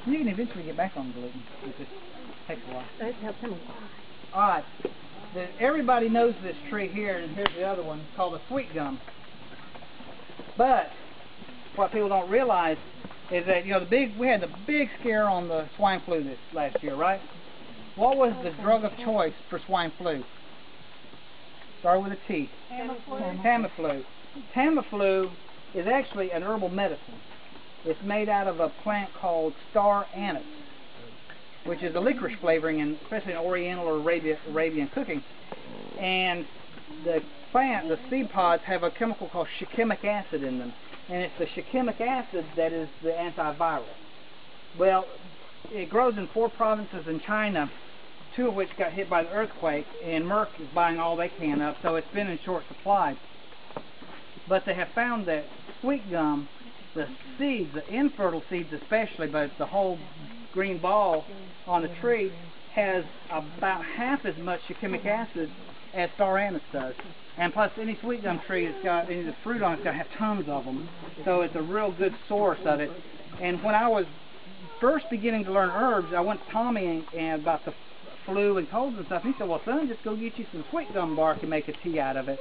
You can eventually get back on gluten. It just takes a while. That helps him a lot. All right. Everybody knows this tree here, and here's the other one called the sweet gum. But what people don't realize is that we had the big scare on the swine flu this last year, right? What was the drug of choice for swine flu? Start with a T. Tamiflu. Tamiflu. Tamiflu is actually an herbal medicine. It's made out of a plant called star anise, which is a licorice flavoring, especially in Oriental or Arabian cooking. And the plant, the seed pods, have a chemical called shikimic acid in them. And it's the shikimic acid that is the antiviral. Well, it grows in 4 provinces in China, 2 of which got hit by the earthquake, and Merck is buying all they can of, so it's been in short supply. But they have found that sweet gum, the seeds, the infertile seeds especially, but the whole green ball on the tree, has about half as much shikimic acid as star anise does. And plus, any sweet gum tree that's got any of the fruit on it's going to have tons of them. So it's a real good source of it. And when I was first beginning to learn herbs, I went to Tommy and about the flu and colds and stuff. He said, well, son, just go get you some sweet gum bark and make a tea out of it.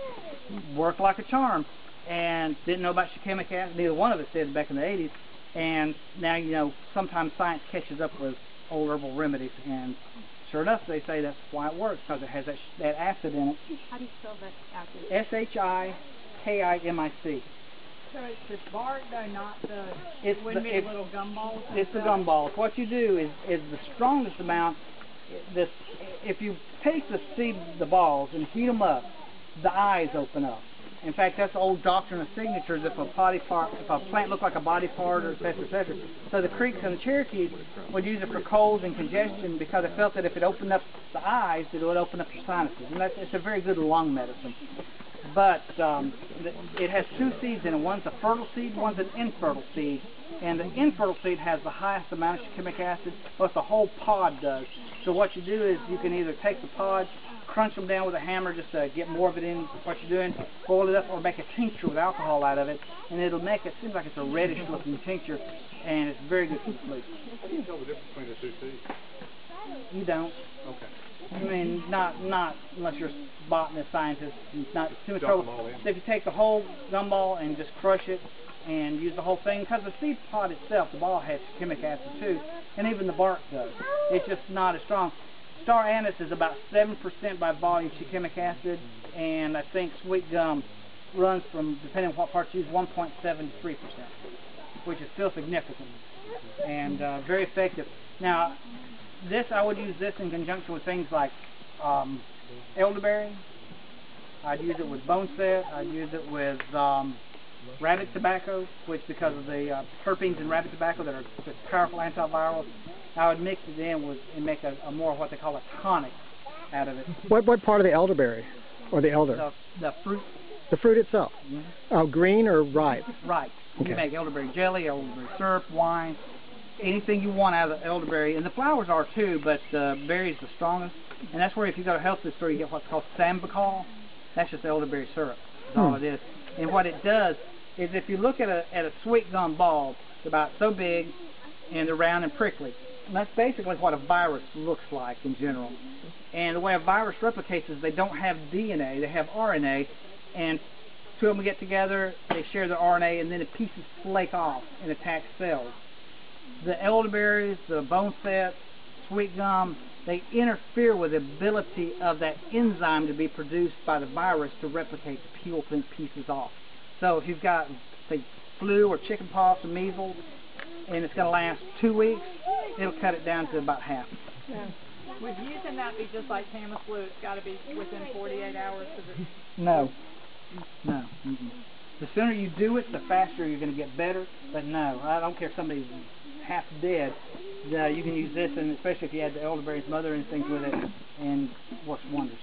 Worked like a charm. And didn't know about shikimic acid. Neither one of us did back in the 80s. And now, sometimes science catches up with old herbal remedies. And sure enough, they say that's why it works, because it has that acid in it. How do you spell that acid? S-H-I-K-I-M-I-C. So it's the bark, though, not the... It wouldn't be the little gumballs? It's the gumballs. What you do is the strongest amount. If you take the balls and heat them up, the eyes open up. In fact, that's the old doctrine of signatures. If a plant looked like a body part, or et cetera, et cetera. So the Creeks and the Cherokees would use it for colds and congestion because they felt that if it opened up the eyes, it would open up your sinuses. And it's a very good lung medicine. But it has 2 seeds in it. One's a fertile seed, one's an infertile seed. And the infertile seed has the highest amount of shikimic acid, but the whole pod does. So what you do is you can either take the pods, crunch them down with a hammer just to get more of it in what you're doing, boil it up, or make a tincture with alcohol out of it, and it'll make it seems like it's a reddish looking tincture, and it's very good for the flu. How do you tell the difference between the 2 seeds? You don't. Okay. I mean, not unless you're a botanist, scientist. It's not too much trouble. So if you take the whole gumball and just crush it and use the whole thing, because the seed pod itself, the ball has shikimic acid too, and even the bark does. It's just not as strong. Star anise is about 7% by volume shikimic acid, and I think sweet gum runs from, depending on what parts you use, 1.7 to 3%, which is still significant and very effective. Now, I would use this in conjunction with things like elderberry. I'd use it with boneset. I'd use it with rabbit tobacco, which because of the terpenes in rabbit tobacco that are just powerful antivirals, I would mix it in and make a more of what they call a tonic out of it. What part of the elderberry or the elder? The fruit. The fruit itself. Mm-hmm. Green or ripe? Ripe. Okay. You make elderberry jelly, elderberry syrup, wine, anything you want out of the elderberry, and the flowers are too, but the berry's the strongest. And that's where if you go to a health food store, you get what's called Sambucol. That's just elderberry syrup. That's all it is. And what it does is if you look at a sweet gum ball, it's about so big, and they're round and prickly. And that's basically what a virus looks like in general. And the way a virus replicates is they don't have DNA, they have RNA, and 2 of them get together, they share the RNA, and then the pieces flake off and attack cells. The elderberries, the boneset, sweet gum, they interfere with the ability of that enzyme to be produced by the virus to replicate to peel pieces off. So if you've got, say, flu or chicken pox or measles, and it's going to last 2 weeks, it'll cut it down to about half. Yeah. Would using that be just like Tamiflu? It's got to be within 48 hours? No. No. The sooner you do it, the faster you're going to get better. But no, I don't care if somebody's half dead. You can use this, and especially if you add the elderberries, mother and things with it, and it works wonders.